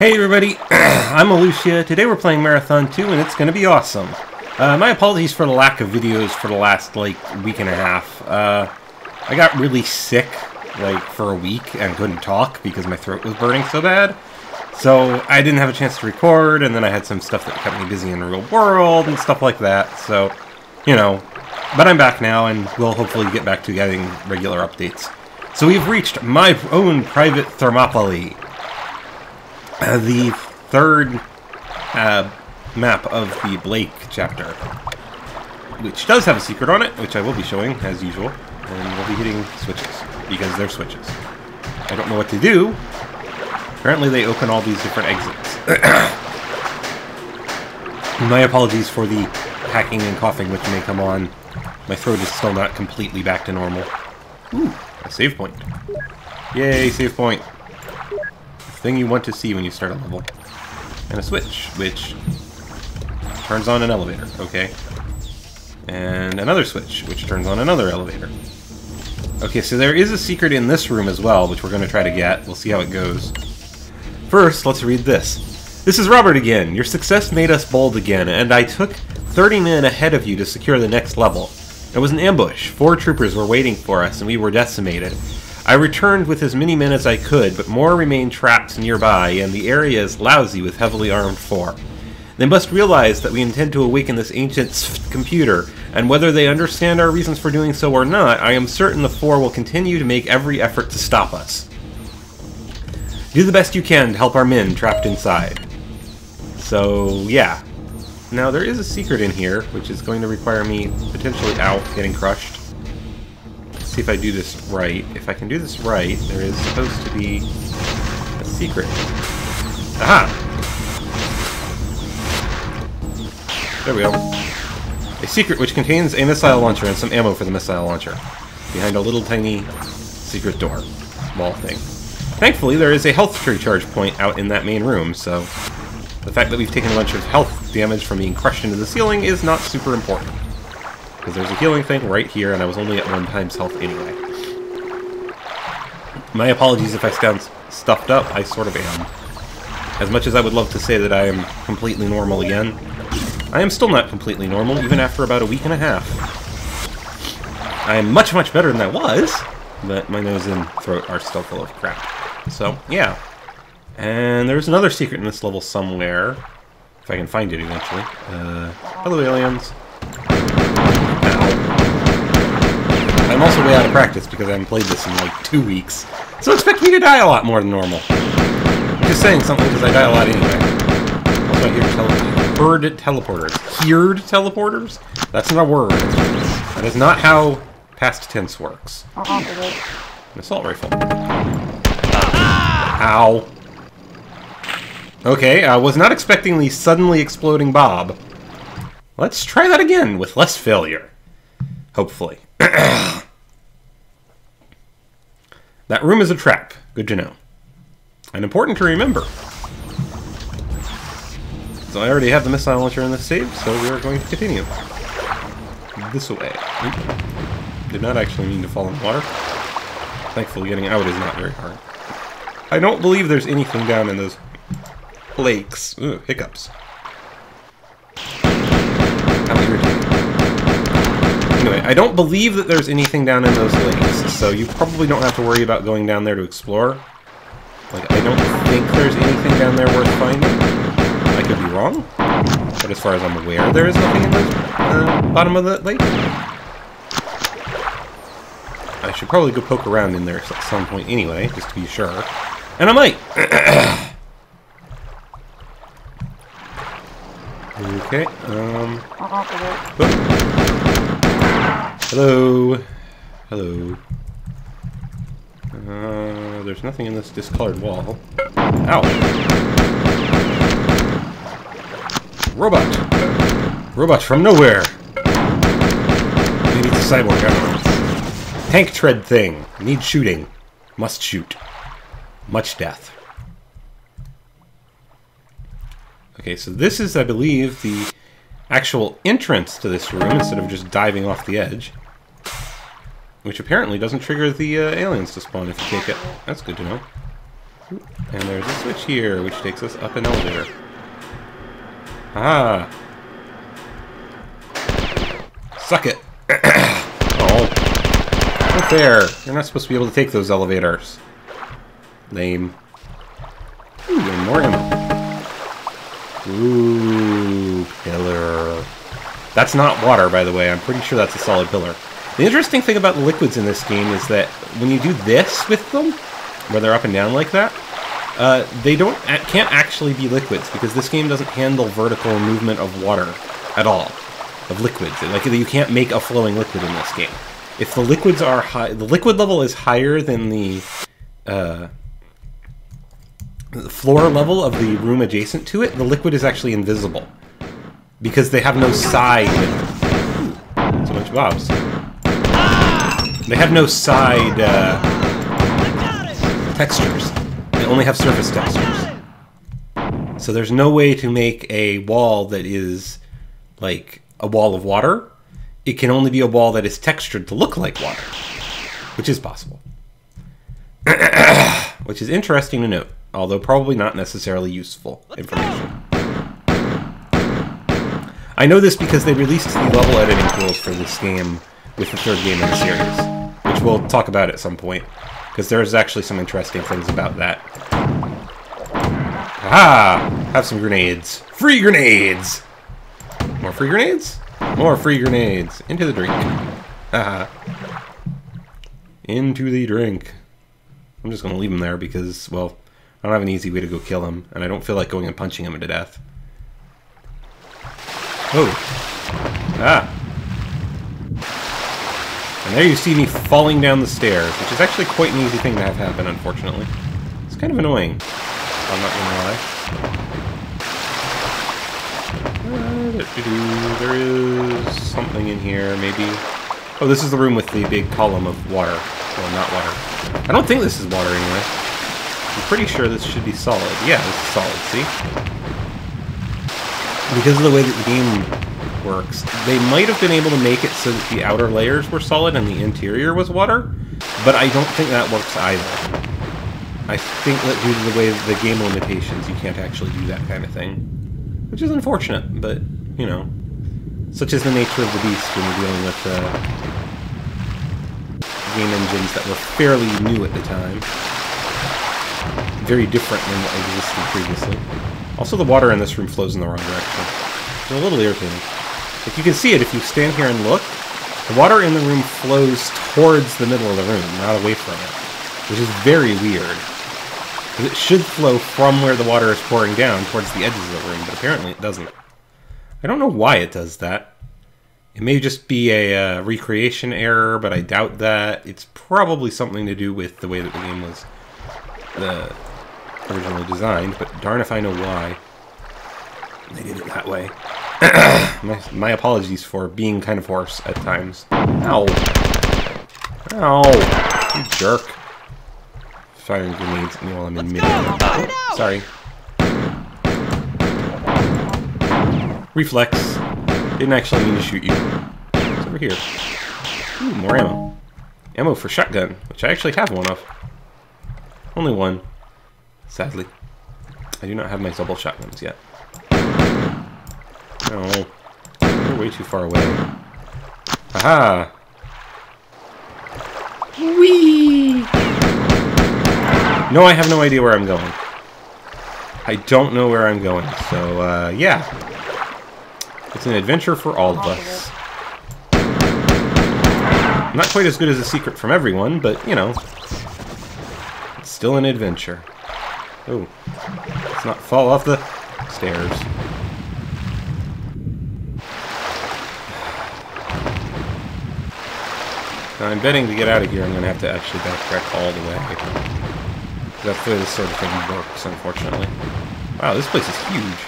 Hey everybody, I'm Ilushia. Today we're playing Marathon 2 and it's going to be awesome. My apologies for the lack of videos for the last, week and a half. I got really sick, for a week and couldn't talk because my throat was burning so bad. So I didn't have a chance to record, and then I had some stuff that kept me busy in the real world and stuff like that. So, but I'm back now and we'll hopefully get back to getting regular updates. So we've reached my own private Thermopylae. The third map of the Blake chapter, which does have a secret on it, which I will be showing, as usual, and we'll be hitting switches, because they're switches. I don't know what to do. Apparently they open all these different exits. My apologies for the hacking and coughing which may come on. My throat is still not completely back to normal. Ooh, a save point. Yay, save point. Thing you want to see when you start a level. And a switch, which turns on an elevator, okay. And another switch, which turns on another elevator. Okay, so there is a secret in this room as well, which we're going to try to get. We'll see how it goes. First, let's read this. This is Robert again. Your success made us bold again, and I took 30 men ahead of you to secure the next level. It was an ambush. 4 troopers were waiting for us, and we were decimated. I returned with as many men as I could, but more remained trapped nearby, and the area is lousy with heavily armed 4. They must realize that we intend to awaken this ancient computer, and whether they understand our reasons for doing so or not, I am certain the 4 will continue to make every effort to stop us. Do the best you can to help our men trapped inside. So, yeah. Now, there is a secret in here, which is going to require me potentially getting crushed. See if I do this right. If I can do this right, there is supposed to be a secret. Aha! There we go. A secret which contains a missile launcher and some ammo for the missile launcher. Behind a little tiny secret door. Small thing. Thankfully, there is a health recharge point out in that main room, so the fact that we've taken a bunch of health damage from being crushed into the ceiling is not super important. Because there's a healing thing right here, and I was only at 1 times health anyway. My apologies if I sound stuffed up, I sort of am. As much as I would love to say that I am completely normal again, I am still not completely normal, even after about a week and a half. I am much, much better than I was, but my nose and throat are still full of crap. So, yeah. And there's another secret in this level somewhere, if I can find it eventually. Hello, aliens. I'm also way out of practice because I haven't played this in 2 weeks, so expect me to die a lot more than normal. I'm just saying something because I die a lot anyway. Also, I hear heard teleporters. Heard teleporters? That's not a word. That is not how past tense works. An assault rifle. Ow. Okay, I was not expecting the suddenly exploding Bob. Let's try that again with less failure. Hopefully. That room is a trap. Good to know. And important to remember. So I already have the missile launcher in this save, so we are going to continue. This way. Oop. Did not actually mean to fall in the water. Thankfully, getting out is not very hard. I don't believe there's anything down in those lakes. Ooh, hiccups. How irritating. Anyway, I don't believe that there's anything down in those lakes, so you probably don't have to worry about going down there to explore. I don't think there's anything down there worth finding. I could be wrong, but as far as I'm aware, there is nothing in the bottom of that lake. I should probably go poke around in there at some point anyway, just to be sure. And I might! Okay, Hello. Hello. There's nothing in this discolored wall. Ow! Robot! Robot from nowhere! Maybe it's a cyborg, I don't know. Tank tread thing. Need shooting. Must shoot. Much death. Okay, so this is, I believe, the actual entrance to this room, instead of just diving off the edge. Which apparently doesn't trigger the aliens to spawn if you take it. That's good to know. And there's a switch here, which takes us up an elevator. Ah! Suck it! Oh. Not fair. You're not supposed to be able to take those elevators. Lame. Ooh, and more ammo. Ooh, pillar. That's not water, by the way. I'm pretty sure that's a solid pillar. The interesting thing about the liquids in this game is that when you do this with them, where they're up and down like that, they can't actually be liquids, because this game doesn't handle vertical movement of water at all, of liquids. Like, you can't make a flowing liquid in this game. If the liquids are high, the liquid level is higher than the floor level of the room adjacent to it, the liquid is actually invisible, because they have no side. Ooh, so much bobs. They have no side textures. They only have surface textures. So there's no way to make a wall that is like a wall of water. It can only be a wall that is textured to look like water, which is possible. Which is interesting to note, although probably not necessarily useful information. I know this because they released the level editing tools for this game with the third game in the series, which we'll talk about at some point, because there's actually some interesting things about that. Ah! Have some grenades. Free grenades! More free grenades? More free grenades. Into the drink. Haha. Into the drink. I'm just going to leave him there because, well, I don't have an easy way to go kill him, and I don't feel like going and punching him to death. Oh. Ah. And there you see me falling down the stairs, which is actually quite an easy thing to have happen, unfortunately. It's kind of annoying. I'm not gonna lie. There is something in here, maybe. Oh, this is the room with the big column of water. Well, not water. I don't think this is water anyway. I'm pretty sure this should be solid. Yeah, this is solid, see? Because of the way that the game works, they might have been able to make it so that the outer layers were solid and the interior was water, but I don't think that works either. I think that due to the way the game limitations, you can't actually do that kind of thing. Which is unfortunate, but, you know, such is the nature of the beast when you're dealing with game engines that were fairly new at the time. Very different than what existed previously. Also, the water in this room flows in the wrong direction. It's a little irritating. If you can see it, if you stand here and look, the water in the room flows towards the middle of the room, not away from it. Which is very weird. Because it should flow from where the water is pouring down towards the edges of the room, but apparently it doesn't. I don't know why it does that. It may just be a recreation error, but I doubt that. It's probably something to do with the way that the game was originally designed, but darn if I know why they did it that way. my apologies for being kind of hoarse at times. Ow. Ow. You jerk. Firing grenades at me while I'm in mid-air. Oh, sorry. Reflex. Didn't actually mean to shoot you. It's over here. Ooh, more ammo. Ammo for shotgun, which I actually have one of. Only one. Sadly. I do not have my double shotguns yet. No. You're way too far away. Aha! Whee! No, I have no idea where I'm going. I don't know where I'm going, so, yeah. It's an adventure for all of us. Not quite as good as A Secret from Everyone, but, you know. It's still an adventure. Oh. Let's not fall off the stairs. Now, I'm betting to get out of here, I'm going to have to actually backtrack all the way. That's the way this sort of thing works, unfortunately. Wow, this place is huge.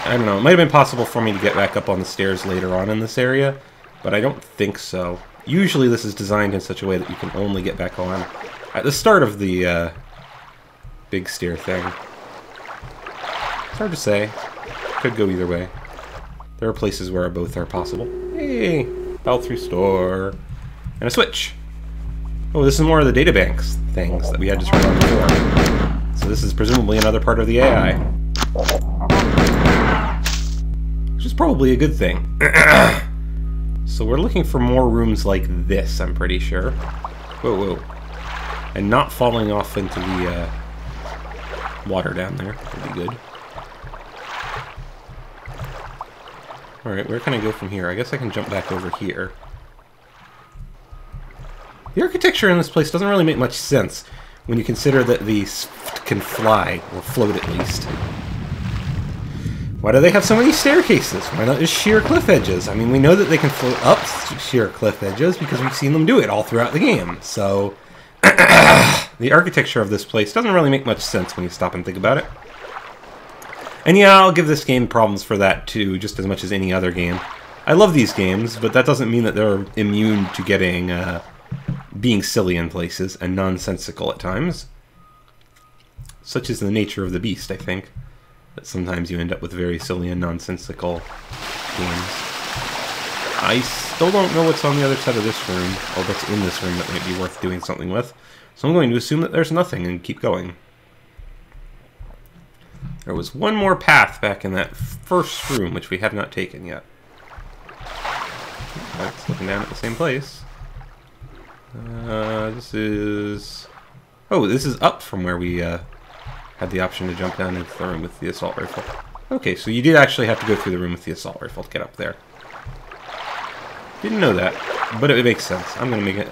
I don't know, it might have been possible for me to get back up on the stairs later on in this area, but I don't think so. Usually this is designed in such a way that you can only get back on at the start of the big stair thing. It's hard to say. Could go either way. There are places where both are possible. Hey! Bell through store. And a switch! Oh, this is more of the databanks things that we had to turn on before. So this is presumably another part of the AI. Which is probably a good thing. So we're looking for more rooms like this, I'm pretty sure. Whoa, whoa. And not falling off into the water down there would be good. Alright, where can I go from here? I guess I can jump back over here. The architecture in this place doesn't really make much sense when you consider that these can fly, or float at least. Why do they have so many staircases? Why not just sheer cliff edges? I mean, we know that they can float up sheer cliff edges because we've seen them do it all throughout the game, so... the architecture of this place doesn't really make much sense when you stop and think about it. And yeah, I'll give this game problems for that too, just as much as any other game. I love these games, but that doesn't mean that they're immune to getting... being silly in places and nonsensical at times. Such is the nature of the beast, I think. That sometimes you end up with very silly and nonsensical games. I still don't know what's on the other side of this room, or what's in this room that might be worth doing something with. So I'm going to assume that there's nothing and keep going. There was one more path back in that first room, which we have not taken yet. That's looking down at the same place. This is... Oh, this is up from where we had the option to jump down into the room with the assault rifle. Okay, so you did actually have to go through the room with the assault rifle to get up there. Didn't know that, but it makes sense. I'm going to make a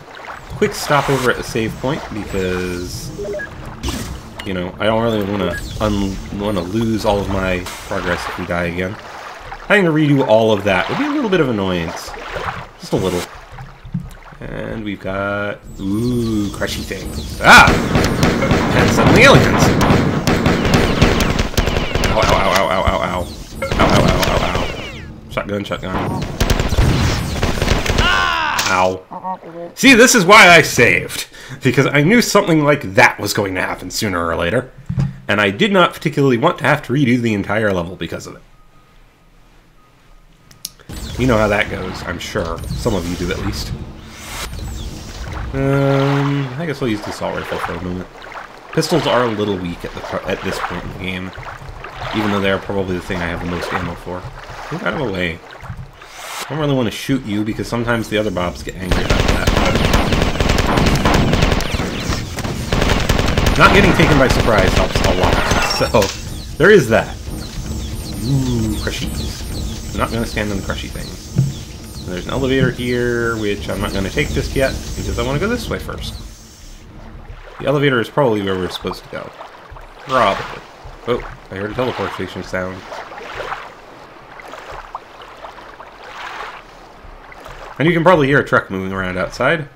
quick stop over at the save point because, you know, I don't really want to lose all of my progress if we die again. Having to redo all of that would be a little bit of annoyance. Just a little. And we've got... Ooh, crushy things. Ah! And suddenly aliens! Ow, ow, ow, ow, ow, ow, ow. Ow, ow, ow, ow, ow. Shotgun, shotgun. Ow. See, this is why I saved. Because I knew something like that was going to happen sooner or later. And I did not particularly want to have to redo the entire level because of it. You know how that goes, I'm sure. Some of you do at least. I guess I'll use the assault rifle for a moment. Pistols are a little weak at this point in the game, even though they are probably the thing I have the most ammo for. Move out of the way. I don't really want to shoot you because sometimes the other mobs get angry about that. Not getting taken by surprise helps a lot, so there is that. Ooh, crushies. I'm not going to stand on the crushy things. There's an elevator here, which I'm not going to take just yet, because I want to go this way first. The elevator is probably where we're supposed to go. Probably. Oh, I heard a teleportation sound. And you can probably hear a truck moving around outside.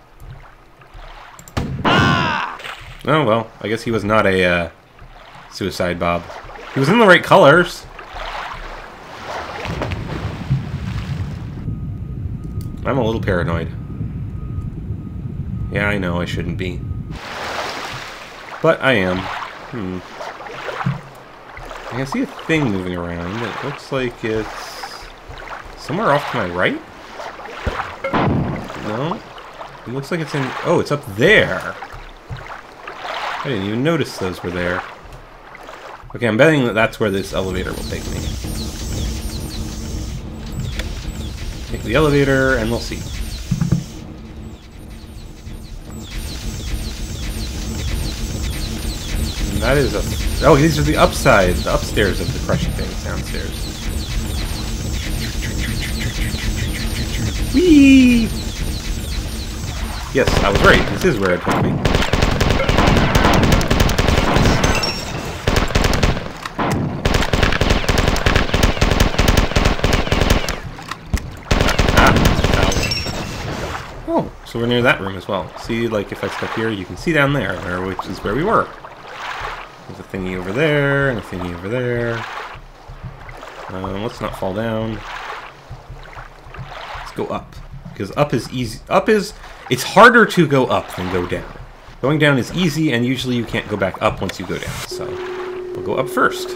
Oh, well, I guess he was not a suicide Bob. He was in the right colors. I'm a little paranoid. Yeah, I know, I shouldn't be. But I am. I can see a thing moving around. It looks like it's somewhere off to my right? No? It looks like it's in... Oh, it's up there! I didn't even notice those were there. Okay, I'm betting that that's where this elevator will take me. Take the elevator, and we'll see. And that is a... Oh, these are the upsides, the upstairs of the crushing things downstairs. Whee! Yes, I was right. This is where it took me. Oh, so we're near that room as well. See, like, if I step here, you can see down there, which is where we were. There's a thingy over there, and a thingy over there. Let's not fall down. Let's go up. Because up is easy. Up is... It's harder to go up than go down. Going down is easy, and usually you can't go back up once you go down. So, we'll go up first.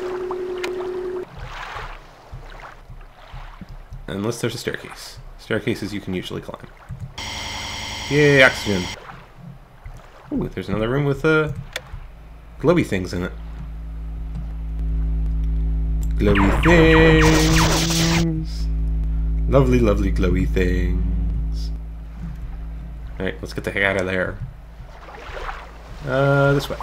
Unless there's a staircase. Staircases you can usually climb. Yay, oxygen. Ooh, there's another room with glowy things in it. Glowy things. Lovely, lovely glowy things. Alright, let's get the heck out of there. This way.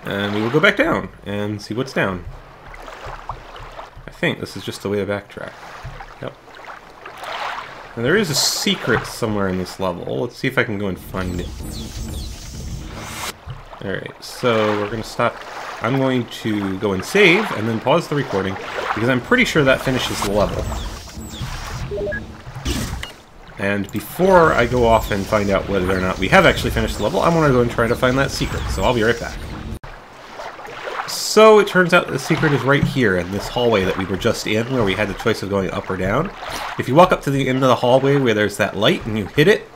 And we will go back down and see what's down. I think this is just the way to backtrack. Yep. And there is a secret somewhere in this level. Let's see if I can go and find it. Alright, so we're going to stop. I'm going to go and save and then pause the recording because I'm pretty sure that finishes the level. And before I go off and find out whether or not we have actually finished the level, I want to go and try to find that secret, so I'll be right back. So it turns out the secret is right here in this hallway that we were just in, where we had the choice of going up or down. If you walk up to the end of the hallway where there's that light and you hit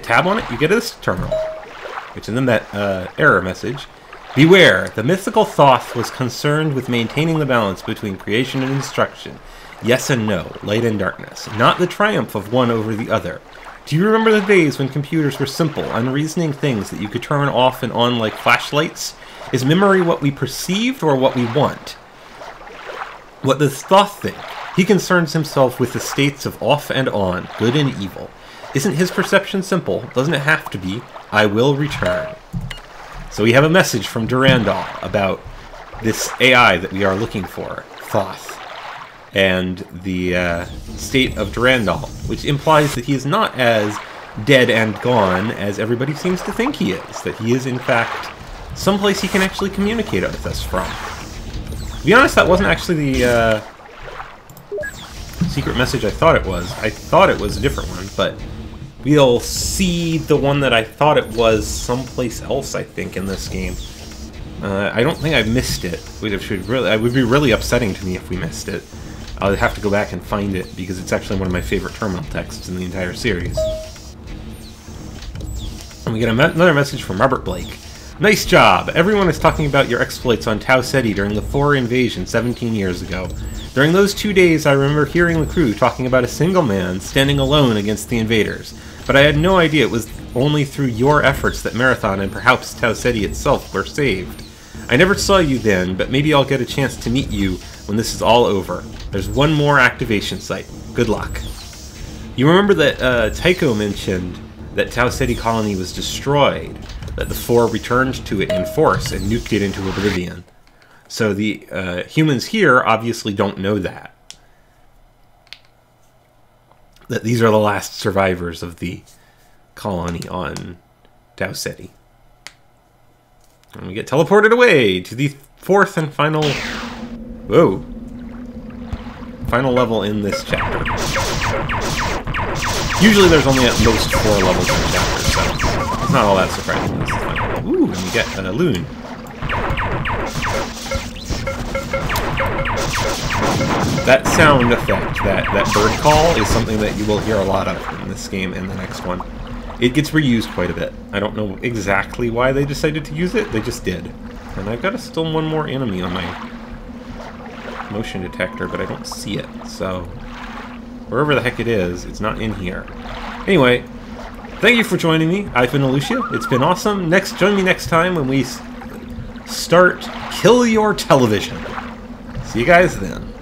tab on it, you get this terminal, which is in that error message. Beware, the mythical Thoth was concerned with maintaining the balance between creation and destruction. Yes and no, light and darkness, not the triumph of one over the other. Do you remember the days when computers were simple, unreasoning things that you could turn off and on like flashlights? Is memory what we perceived or what we want? What does Thoth think? He concerns himself with the states of off and on, good and evil. Isn't his perception simple? Doesn't it have to be? I will return. So we have a message from Durandal about this AI that we are looking for, Thoth, and the state of Durandal, which implies that he is not as dead and gone as everybody seems to think he is, that he is in fact someplace he can actually communicate with us from. To be honest, that wasn't actually the secret message I thought it was. I thought it was a different one, but we'll see the one that I thought it was someplace else, I think, in this game. I don't think I missed it. It would be really upsetting to me if we missed it. I'll have to go back and find it, because it's actually one of my favorite terminal texts in the entire series. And we get another message from Robert Blake. Nice job! Everyone is talking about your exploits on Tau Ceti during the Thor invasion 17 years ago. During those 2 days, I remember hearing the crew talking about a single man standing alone against the invaders, but I had no idea it was only through your efforts that Marathon and perhaps Tau Ceti itself were saved. I never saw you then, but maybe I'll get a chance to meet you when this is all over. There's one more activation site. Good luck. You remember that Tycho mentioned that Tau Ceti colony was destroyed, that the Four returned to it in force and nuked it into oblivion. So the humans here obviously don't know that. That these are the last survivors of the colony on Tau Ceti. And we get teleported away to the fourth and final... Whoa. Final level in this chapter. Usually there's only at most 4 levels in a chapter, so it's not all that surprising. This is fine. Ooh, and we get a loon. That sound effect, that bird call, is something that you will hear a lot of in this game and the next one. It gets reused quite a bit. I don't know exactly why they decided to use it, they just did. And I've got still one more enemy on my motion detector, but I don't see it, so wherever the heck it is, it's not in here. Anyway, thank you for joining me. I've been Ilushia. It's been awesome. Join me next time when we start Kill Your Television. See you guys then.